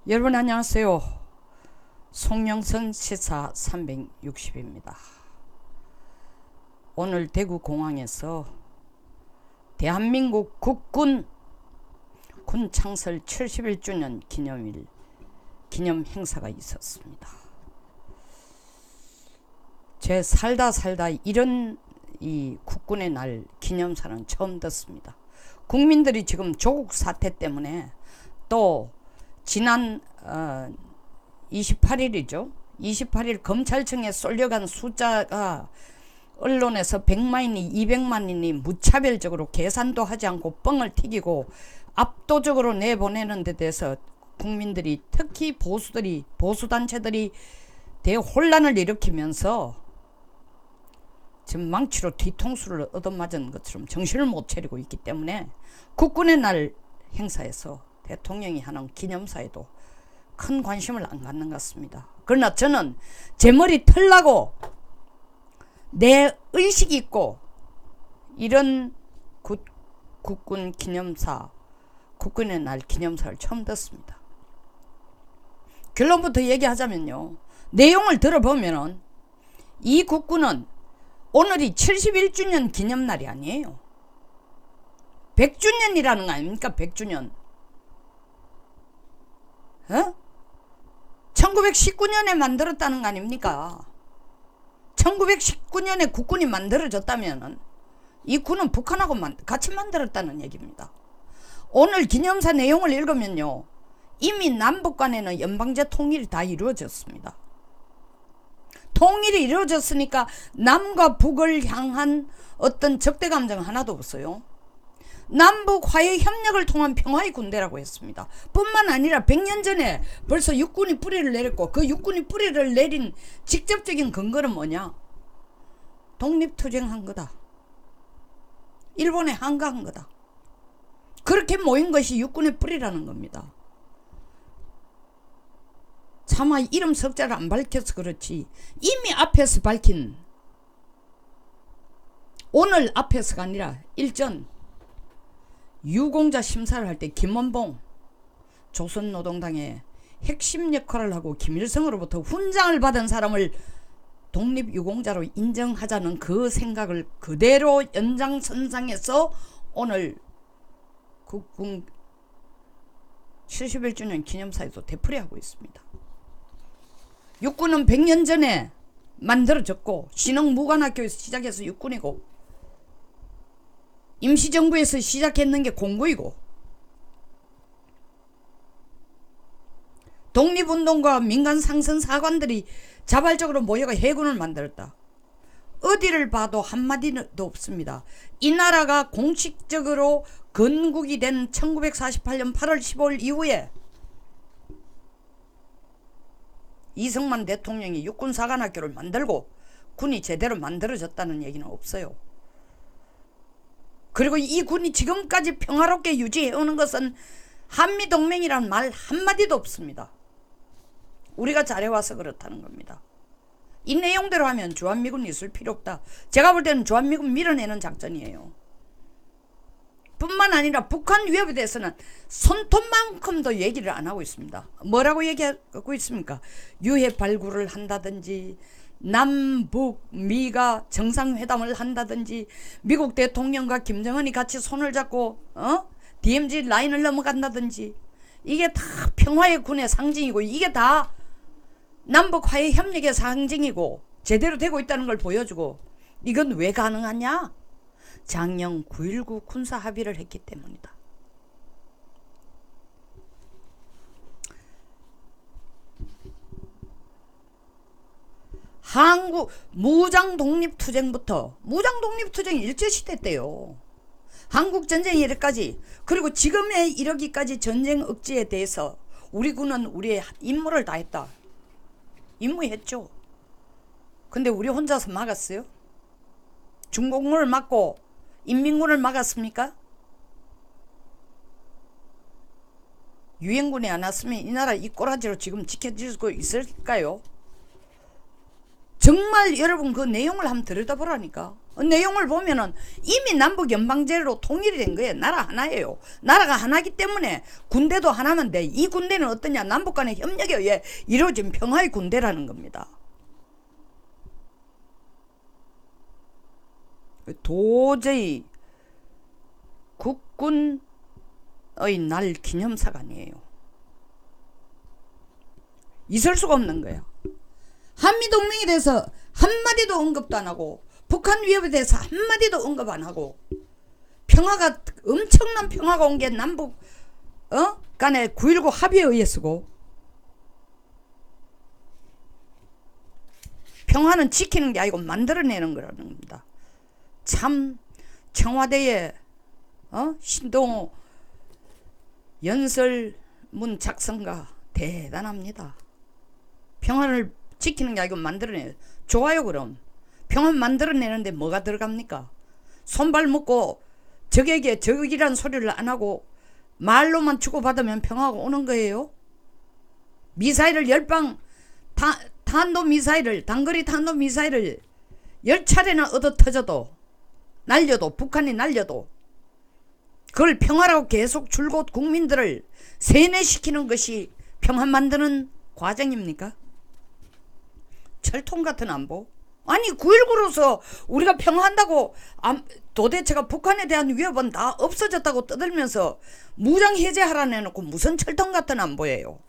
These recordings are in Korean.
여러분 안녕하세요. 송영선 시사 360입니다. 오늘 대구공항에서 대한민국 국군 군 창설 71주년 기념 행사가 있었습니다. 제 살다 이런 이 국군의 날 기념사는 처음 듣습니다. 국민들이 지금 조국 사태 때문에 또 지난 28일이죠. 28일 검찰청에 쏠려간 숫자가 언론에서 100만이니 200만이니 무차별적으로 계산도 하지 않고 뻥을 튀기고 압도적으로 내보내는 데 대해서 국민들이, 특히 보수단체들이 대혼란을 일으키면서 지금 망치로 뒤통수를 얻어맞은 것처럼 정신을 못 차리고 있기 때문에 국군의 날 행사에서 대통령이 하는 기념사에도 큰 관심을 안 갖는 것 같습니다. 그러나 저는 제 머리 털라고 내 의식이 있고 이런 국군 기념사, 국군의 날 기념사를 처음 듣습니다. 결론부터 얘기하자면요, 내용을 들어보면은 이 국군은 오늘이 71주년 기념날이 아니에요. 100주년이라는 거 아닙니까? 100주년. 1919년에 만들었다는 거 아닙니까? 1919년에 국군이 만들어졌다면 이 군은 북한하고 같이 만들었다는 얘기입니다. 오늘 기념사 내용을 읽으면요, 이미 남북 간에는 연방제 통일이 다 이루어졌습니다. 통일이 이루어졌으니까 남과 북을 향한 어떤 적대 감정 하나도 없어요. 남북 화해 협력을 통한 평화의 군대라고 했습니다. 뿐만 아니라 100년 전에 벌써 육군이 뿌리를 내렸고, 그 육군이 뿌리를 내린 직접적인 근거는 뭐냐? 독립투쟁한 거다. 일본에 항거한 거다. 그렇게 모인 것이 육군의 뿌리라는 겁니다. 차마 이름 석자를 안 밝혀서 그렇지, 이미 앞에서 밝힌, 오늘 앞에서가 아니라 일전 유공자 심사를 할 때 김원봉 조선노동당의 핵심 역할을 하고 김일성으로부터 훈장을 받은 사람을 독립유공자로 인정하자는 그 생각을 그대로 연장선상에서 오늘 국군 71주년 기념사에도 되풀이하고 있습니다. 육군은 100년 전에 만들어졌고, 신흥무관학교에서 시작해서 육군이고, 임시정부에서 시작했는 게 공군이고, 독립운동가 민간 상선 사관들이 자발적으로 모여가 해군을 만들었다. 어디를 봐도 한마디도 없습니다. 이 나라가 공식적으로 건국이 된 1948년 8월 15일 이후에 이승만 대통령이 육군사관학교를 만들고 군이 제대로 만들어졌다는 얘기는 없어요. 그리고 이 군이 지금까지 평화롭게 유지해오는 것은 한미동맹이란 말 한마디도 없습니다. 우리가 잘해와서 그렇다는 겁니다. 이 내용대로 하면 주한미군 있을 필요 없다. 제가 볼 때는 주한미군 밀어내는 작전이에요. 뿐만 아니라 북한 위협에 대해서는 손톱만큼도 얘기를 안 하고 있습니다. 뭐라고 얘기하고 있습니까? 유해 발굴을 한다든지, 남북 미가 정상회담을 한다든지, 미국 대통령과 김정은이 같이 손을 잡고 DMZ 라인을 넘어간다든지, 이게 다 평화의 군의 상징이고, 이게 다 남북 화해 협력의 상징이고 제대로 되고 있다는 걸 보여주고, 이건 왜 가능하냐? 작년 9.19 군사 합의를 했기 때문이다. 한국 무장 독립투쟁부터, 무장 독립투쟁이 일제시대 때요, 한국전쟁 이래까지, 그리고 지금에 이르기까지 전쟁 억지에 대해서 우리 군은 우리의 임무를 다했다. 임무했죠. 근데 우리 혼자서 막았어요? 중공군을 막고 인민군을 막았습니까? 유엔군이 안 왔으면 이 나라 이 꼬라지로 지금 지켜지고 있을까요? 정말 여러분 그 내용을 한번 들여다보라니까. 내용을 보면은 이미 남북 연방제로 통일이 된 거예요. 나라 하나예요. 나라가 하나기 때문에 군대도 하나면 돼. 이 군대는 어떠냐? 남북 간의 협력에 의해 이루어진 평화의 군대라는 겁니다. 도저히 국군의 날 기념사가 아니에요. 있을 수가 없는 거예요. 한미동맹에 대해서 한마디도 언급도 안 하고 북한 위협에 대해서 한마디도 언급 안 하고 평화가 엄청난 평화가 온 게 남북 간의 9.19 합의에 의해서고 평화는 지키는 게 아니고 만들어내는 거라는 겁니다. 참 청와대의 신동호 연설문 작성가 대단합니다. 평화를 지키는 게 아니고 만들어내요. 좋아요. 그럼 평화 만들어내는데 뭐가 들어갑니까? 손발 묶고 적에게 적이란 소리를 안 하고 말로만 주고받으면 평화가 오는 거예요? 미사일을 10방 탄도미사일을 단거리 탄도미사일을 10차례나 얻어 터져도 날려도 북한이 날려도 그걸 평화라고 계속 줄곧 국민들을 세뇌시키는 것이 평화 만드는 과정입니까? 철통 같은 안보? 아니 9.19로서 우리가 평화한다고 도대체가 북한에 대한 위협은 다 없어졌다고 떠들면서 무장 해제하라 내놓고 무슨 철통 같은 안보예요?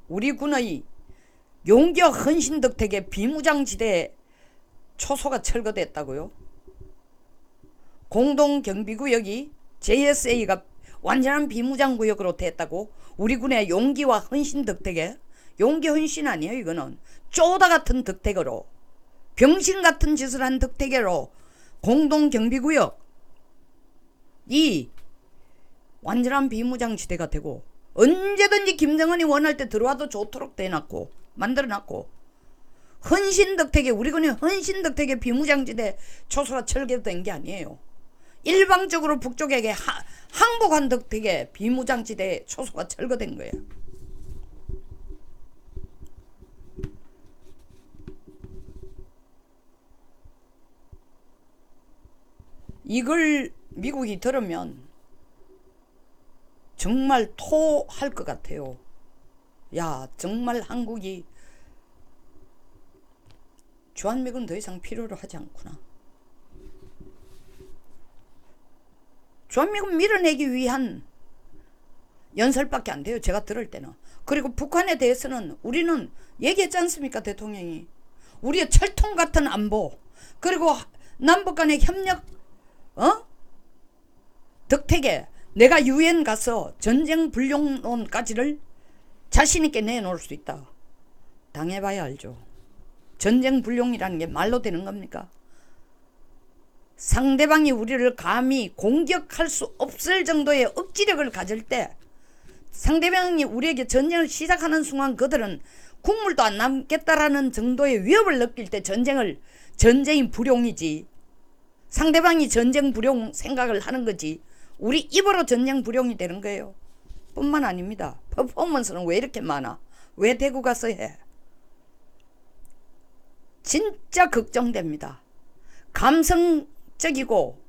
우리 군의 용기와 헌신 덕택에 비무장지대 초소가 철거됐다고요? 공동경비구역이 JSA가 완전한 비무장구역으로 됐다고? 우리 군의 용기와 헌신 덕택에? 용기 헌신 아니에요. 이거는 쪼다 같은 덕택으로 병신 같은 짓을 한 덕택으로 공동경비구역 이 완전한 비무장지대가 되고 언제든지 김정은이 원할 때 들어와도 좋도록 대놨고 만들어놨고 헌신 덕택에 우리 군의 헌신 덕택에 비무장지대 초소가 철거된 게 아니에요. 일방적으로 북쪽에게 항복한 덕택에 비무장지대 초소가 철거된 거예요. 이걸 미국이 들으면 정말 토할 것 같아요. 야, 정말 한국이 주한미군 더 이상 필요로 하지 않구나. 주한미군 밀어내기 위한 연설밖에 안 돼요. 제가 들을 때는. 그리고 북한에 대해서는 우리는 얘기했지 않습니까? 대통령이. 우리의 철통 같은 안보 그리고 남북 간의 협력 덕택에 내가 유엔 가서 전쟁 불용론까지를 자신있게 내놓을 수 있다. 당해봐야 알죠. 전쟁 불용이라는 게 말로 되는 겁니까? 상대방이 우리를 감히 공격할 수 없을 정도의 억지력을 가질 때 상대방이 우리에게 전쟁을 시작하는 순간 그들은 국물도 안 남겠다라는 정도의 위협을 느낄 때 전쟁이 불용이지. 상대방이 전쟁 불용 생각을 하는 거지. 우리 입으로 전쟁 불용이 되는 거예요. 뿐만 아닙니다. 퍼포먼스는 왜 이렇게 많아? 왜 대구 가서 해? 진짜 걱정됩니다. 감성적이고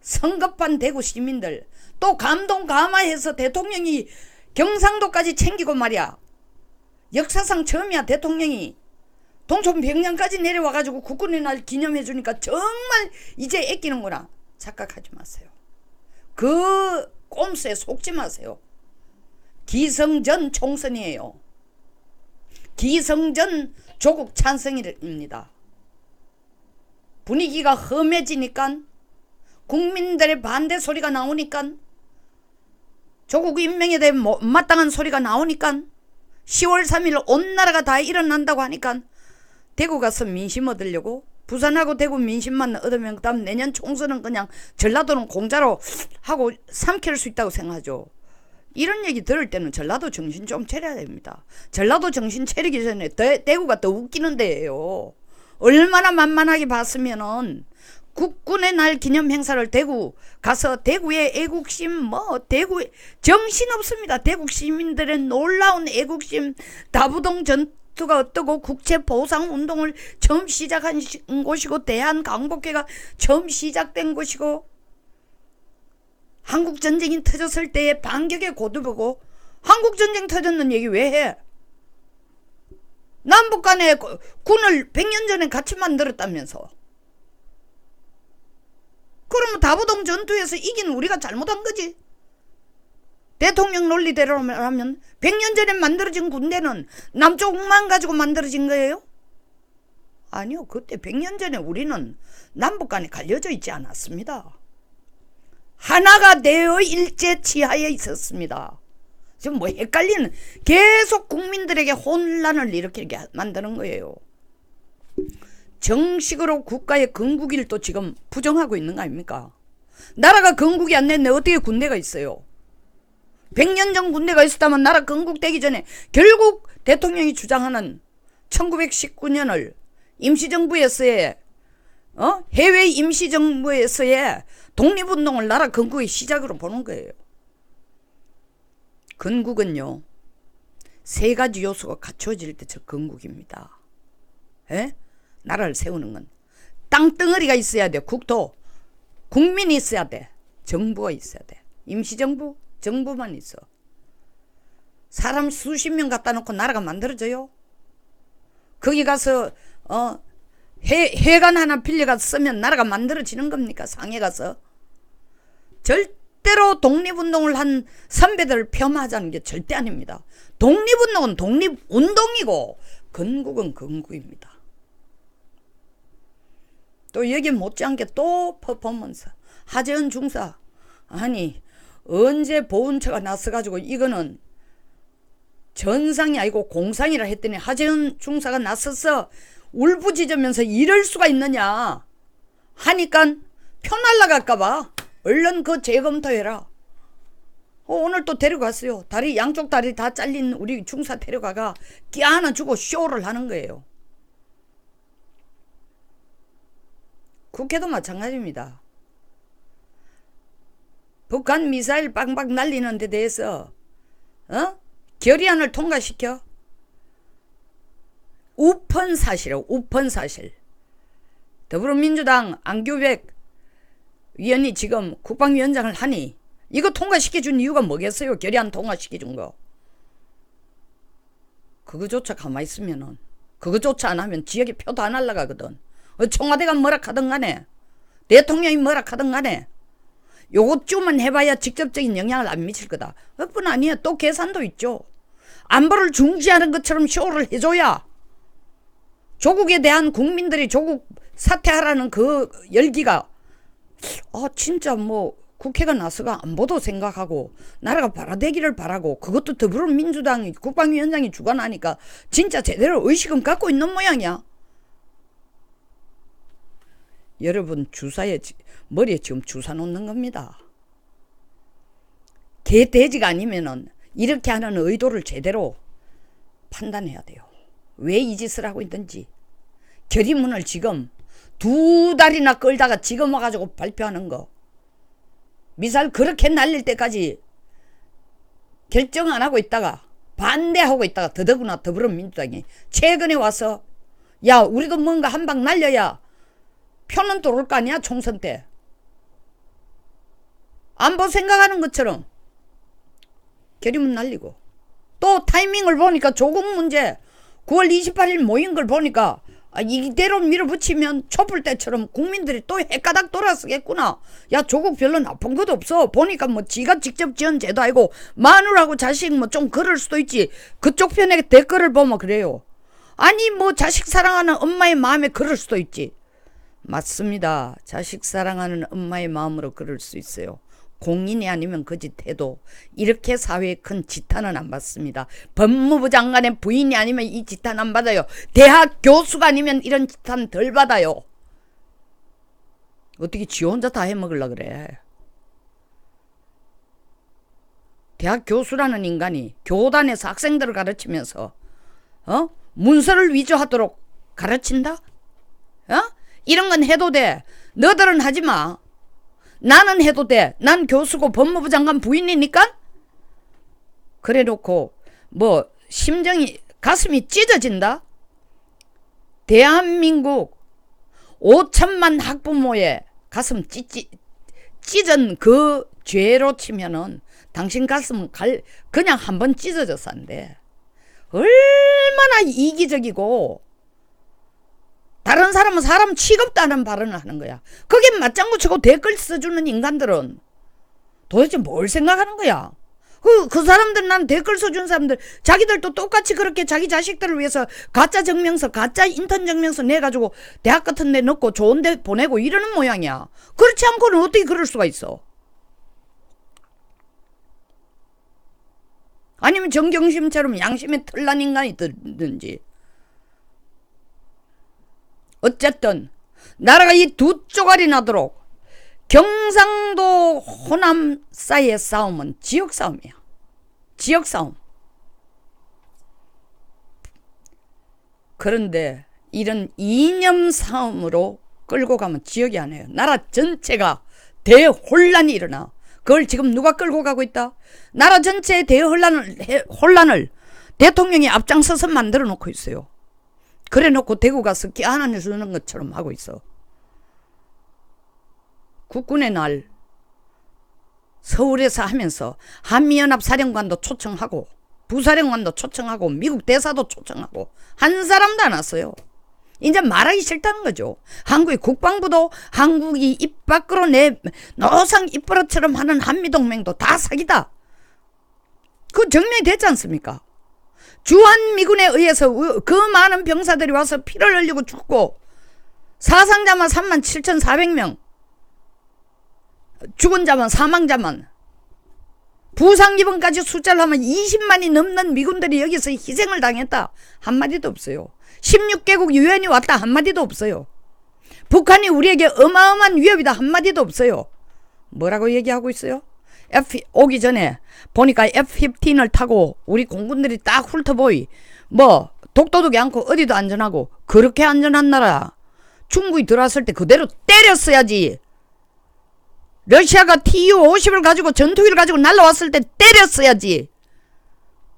성급한 대구 시민들 또 감동 감화해서 대통령이 경상도까지 챙기고 말이야. 역사상 처음이야. 대통령이 동촌 병량까지 내려와가지고 국군의 날 기념해주니까 정말 이제 애끼는구나. 착각하지 마세요. 그 꼼수에 속지 마세요. 기성전 총선이에요. 기성전 조국 찬성입니다. 분위기가 험해지니까 국민들의 반대 소리가 나오니까 조국 임명에 대해 못마땅한 소리가 나오니까 10월 3일 온 나라가 다 일어난다고 하니까 대구 가서 민심 얻으려고 부산하고 대구 민심만 얻으면 그다음 내년 총선은 그냥 전라도는 공짜로 하고 삼킬 수 있다고 생각하죠. 이런 얘기 들을 때는 전라도 정신 좀 차려야 됩니다. 전라도 정신 차리기 전에 대구가 더 웃기는 데예요. 얼마나 만만하게 봤으면은 국군의 날 기념 행사를 대구 가서 대구의 애국심 대구 정신없습니다. 대구 시민들의 놀라운 애국심, 다부동 전투가 어떠고 국채보상운동을 처음 시작한 곳이고 대한강복회가 처음 시작된 곳이고 한국전쟁이 터졌을 때의 반격의 고두보고 한국전쟁 터졌는 얘기 왜 해? 남북 간에 군을 100년 전에 같이 만들었다면서. 그러면 다부동 전투에서 이긴 우리가 잘못한 거지. 대통령 논리대로 하면 100년 전에 만들어진 군대는 남쪽만 가지고 만들어진 거예요? 아니요. 그때 100년 전에 우리는 남북 간에 갈려져 있지 않았습니다. 하나가 되어 일제치하에 있었습니다. 지금 뭐 헷갈리는, 계속 국민들에게 혼란을 일으키게 만드는 거예요. 정식으로 국가의 건국일도 지금 부정하고 있는 거 아닙니까? 나라가 건국이 안 됐는데 어떻게 군대가 있어요? 100년 전 군대가 있었다면 나라 건국되기 전에 결국 대통령이 주장하는 1919년을 임시정부에서의 해외 임시정부에서의 독립운동을 나라 건국의 시작으로 보는 거예요. 건국은요, 세 가지 요소가 갖춰질 때 저 건국입니다. 에? 나라를 세우는 건 땅덩어리가 있어야 돼. 국토, 국민이 있어야 돼. 정부가 있어야 돼. 임시정부, 정부만 있어. 사람 수십 명 갖다 놓고 나라가 만들어져요? 거기 가서 해관 하나 빌려가서 쓰면 나라가 만들어지는 겁니까? 상해 가서. 절대로 독립운동을 한 선배들을 폄하하자는 게 절대 아닙니다. 독립운동은 독립운동이고 건국은 건국입니다. 또 여기 못지않게 또 퍼포먼스. 하재헌 중사. 아니 언제 보훈처가 나서가지고 이거는 전상이 아니고 공상이라 했더니 하재헌 중사가 나서서 울부짖으면서 이럴 수가 있느냐 하니까 표 날라갈까봐 얼른 그 재검토해라. 오늘 또 데려갔어요. 다리 양쪽 다리 다 잘린 우리 중사 데려가가 끼 하나 주고 쇼를 하는 거예요. 국회도 마찬가지입니다. 북한 미사일 빵빵 날리는 데 대해서 결의안을 통과시켜? 우펀 사실이에요. 우펀 사실. 더불어민주당 안규백 위원이 지금 국방위원장을 하니 이거 통과시켜준 이유가 뭐겠어요? 결의안 통과시켜준 거. 그거조차 가만히 있으면은, 그거조차 안 하면 지역에 표도 안 날라가거든. 청와대가 뭐라 하든 간에, 대통령이 뭐라 하든 간에 요것쯤은 해봐야 직접적인 영향을 안 미칠 거다. 그뿐 아니야. 또 계산도 있죠. 안보를 중시하는 것처럼 쇼를 해줘야 조국에 대한 국민들이 조국 사퇴하라는 그 열기가 진짜 뭐 국회가 나서가 안보도 생각하고 나라가 발화되기를 바라고, 그것도 더불어민주당이 국방위원장이 주관하니까 진짜 제대로 의식은 갖고 있는 모양이야. 여러분 머리에 지금 주사 놓는 겁니다. 개돼지가 아니면은 이렇게 하는 의도를 제대로 판단해야 돼요. 왜 이 짓을 하고 있는지. 결의문을 지금 2달이나 끌다가 지금 와가지고 발표하는 거. 미사일 그렇게 날릴 때까지 결정 안 하고 있다가 반대하고 있다가 더더구나 더불어민주당이 최근에 와서 야 우리도 뭔가 한 방 날려야 표는 들어올 거 아니야. 총선 때. 안보 생각하는 것처럼 결의문 날리고, 또 타이밍을 보니까 조국 문제 9월 28일 모인 걸 보니까 이대로 밀어붙이면 촛불 때처럼 국민들이 또 헷가닥 돌아서겠구나. 야 조국 별로 나쁜 것도 없어. 보니까 뭐 지가 직접 지은 죄도 아니고 마누라하고 자식 뭐 좀 그럴 수도 있지. 그쪽 편에 댓글을 보면 그래요. 아니 뭐 자식 사랑하는 엄마의 마음에 그럴 수도 있지. 맞습니다. 자식 사랑하는 엄마의 마음으로 그럴 수 있어요. 공인이 아니면 그 짓 해도 이렇게 사회에 큰 지탄은 안 받습니다. 법무부 장관의 부인이 아니면 이 지탄 안 받아요. 대학 교수가 아니면 이런 지탄 덜 받아요. 어떻게 지 혼자 다 해먹으려고 그래. 대학 교수라는 인간이 교단에서 학생들을 가르치면서 문서를 위조하도록 가르친다? 이런 건 해도 돼. 너들은 하지 마. 나는 해도 돼. 난 교수고 법무부 장관 부인이니까. 그래 놓고 뭐 심정이 가슴이 찢어진다. 대한민국 5천만 학부모의 가슴 찢은 그 죄로 치면은 당신 가슴은 그냥 한번 찢어져서 안 돼. 얼마나 이기적이고 다른 사람은 사람 취급도 안 하는 발언을 하는 거야. 거기에 맞장구 치고 댓글 써주는 인간들은 도대체 뭘 생각하는 거야? 그 사람들, 난 댓글 써준 사람들, 자기들도 똑같이 그렇게 자기 자식들을 위해서 가짜 증명서, 가짜 인턴 증명서 내가지고 대학 같은 데 넣고 좋은 데 보내고 이러는 모양이야. 그렇지 않고는 어떻게 그럴 수가 있어? 아니면 정경심처럼 양심에 털난 인간이 있든지. 어쨌든 나라가 이 두 쪼가리 나도록 경상도 호남 사이의 싸움은 지역 싸움이야. 지역 싸움. 그런데 이런 이념 싸움으로 끌고 가면 지역이 아니에요. 나라 전체가 대혼란이 일어나. 그걸 지금 누가 끌고 가고 있다? 나라 전체의 대혼란을 대통령이 앞장서서 만들어 놓고 있어요. 그래 놓고 대구 가서 끼안안해 주는 것처럼 하고 있어. 국군의 날 서울에서 하면서 한미연합 사령관도 초청하고 부사령관도 초청하고 미국 대사도 초청하고 한 사람도 안 왔어요. 이제 말하기 싫다는 거죠. 한국의 국방부도 한국이 입 밖으로 내 노상 입버릇처럼 하는 한미동맹도 다 사기다. 그 증명이 됐지 않습니까? 주한미군에 의해서 그 많은 병사들이 와서 피를 흘리고 죽고 사상자만 37,400명, 죽은 자만, 사망자만, 부상 입원까지 숫자를 하면 20만이 넘는 미군들이 여기서 희생을 당했다. 한마디도 없어요. 16개국 유엔이 왔다. 한마디도 없어요. 북한이 우리에게 어마어마한 위협이다. 한마디도 없어요. 뭐라고 얘기하고 있어요? 오기 전에 보니까 F-15을 타고 우리 공군들이 딱 훑어보이. 뭐 독도독이 않고 어디도 안전하고. 그렇게 안전한 나라 중국이 들어왔을 때 그대로 때렸어야지. 러시아가 Tu-50을 가지고 전투기를 가지고 날라왔을 때 때렸어야지.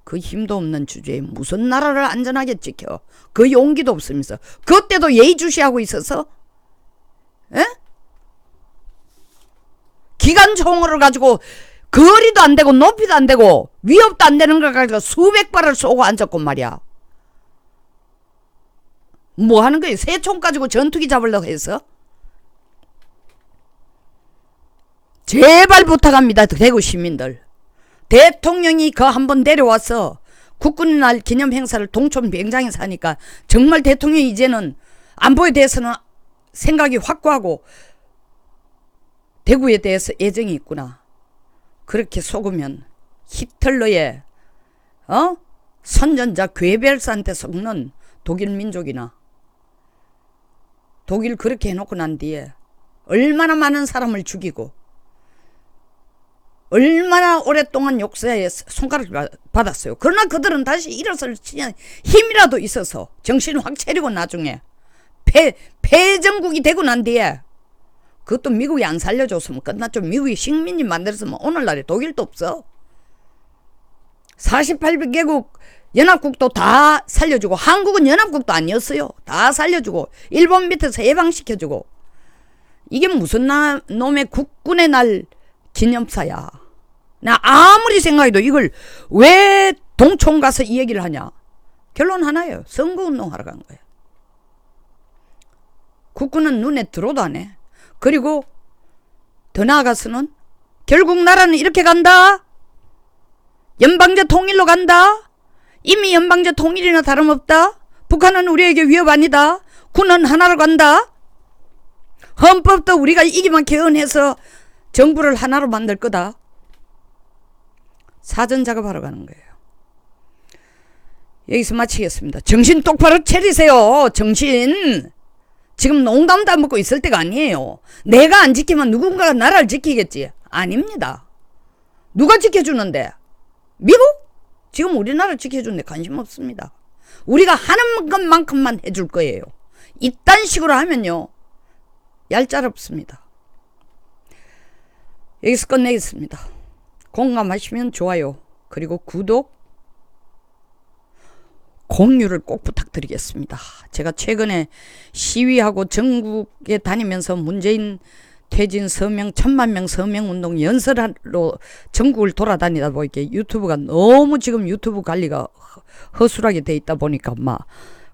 그 힘도 없는 주제에 무슨 나라를 안전하게 지켜. 그 용기도 없으면서 그때도 예의주시하고 있어서 에? 기관총을 가지고 거리도 안 되고 높이도 안 되고 위협도 안 되는 걸 가지고 수백 발을 쏘고 앉았건 말이야. 뭐 하는 거예요? 새 총 가지고 전투기 잡으려고 해서? 제발 부탁합니다. 대구 시민들. 대통령이 그 한번 내려와서 국군의 날 기념 행사를 동촌 비행장에서 하니까 정말 대통령이 이제는 안보에 대해서는 생각이 확고하고 대구에 대해서 애정이 있구나. 그렇게 속으면 히틀러의 선전자 괴벨스한테 속는 독일 민족이나 독일 그렇게 해놓고 난 뒤에 얼마나 많은 사람을 죽이고 얼마나 오랫동안 역사에 손가락을 받았어요. 그러나 그들은 다시 일어설 힘이라도 있어서 정신을 확 차리고 나중에 패전국이 되고 난 뒤에 그것도 미국이 안 살려줬으면 끝났죠. 미국이 식민지 만들었으면 오늘날에 독일도 없어. 48개국 연합국도 다 살려주고 한국은 연합국도 아니었어요. 다 살려주고 일본 밑에서 해방시켜주고 이게 무슨 놈의 국군의 날 기념사야. 나 아무리 생각해도 이걸 왜 동촌 가서 이 얘기를 하냐. 결론 하나예요. 선거운동하러 간 거야. 국군은 눈에 들어도 안 해. 그리고 더 나아가서는 결국 나라는 이렇게 간다. 연방제 통일로 간다. 이미 연방제 통일이나 다름없다. 북한은 우리에게 위협 아니다. 군은 하나로 간다. 헌법도 우리가 이기만 개헌해서 정부를 하나로 만들 거다. 사전 작업하러 가는 거예요. 여기서 마치겠습니다. 정신 똑바로 차리세요. 정신. 지금 농담도 안 먹고 있을 때가 아니에요. 내가 안 지키면 누군가가 나라를 지키겠지. 아닙니다. 누가 지켜주는데? 미국? 지금 우리나라를 지켜주는데 관심 없습니다. 우리가 하는 것만큼만 해줄 거예요. 이딴 식으로 하면요. 얄짤없습니다. 여기서 끝내겠습니다. 공감하시면 좋아요, 그리고 구독, 공유를 꼭 부탁드리겠습니다. 제가 최근에 시위하고 전국에 다니면서 문재인 퇴진 서명 1000만 명 서명 운동 연설하러 전국을 돌아다니다 보니까 유튜브가 너무 지금 유튜브 관리가 허술하게 돼 있다 보니까 막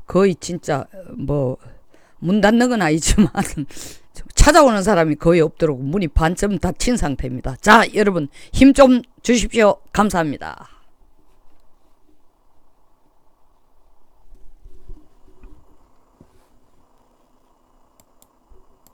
거의 진짜 뭐 문 닫는 건 아니지만 찾아오는 사람이 거의 없도록 문이 반쯤 닫힌 상태입니다. 자, 여러분 힘 좀 주십시오. 감사합니다.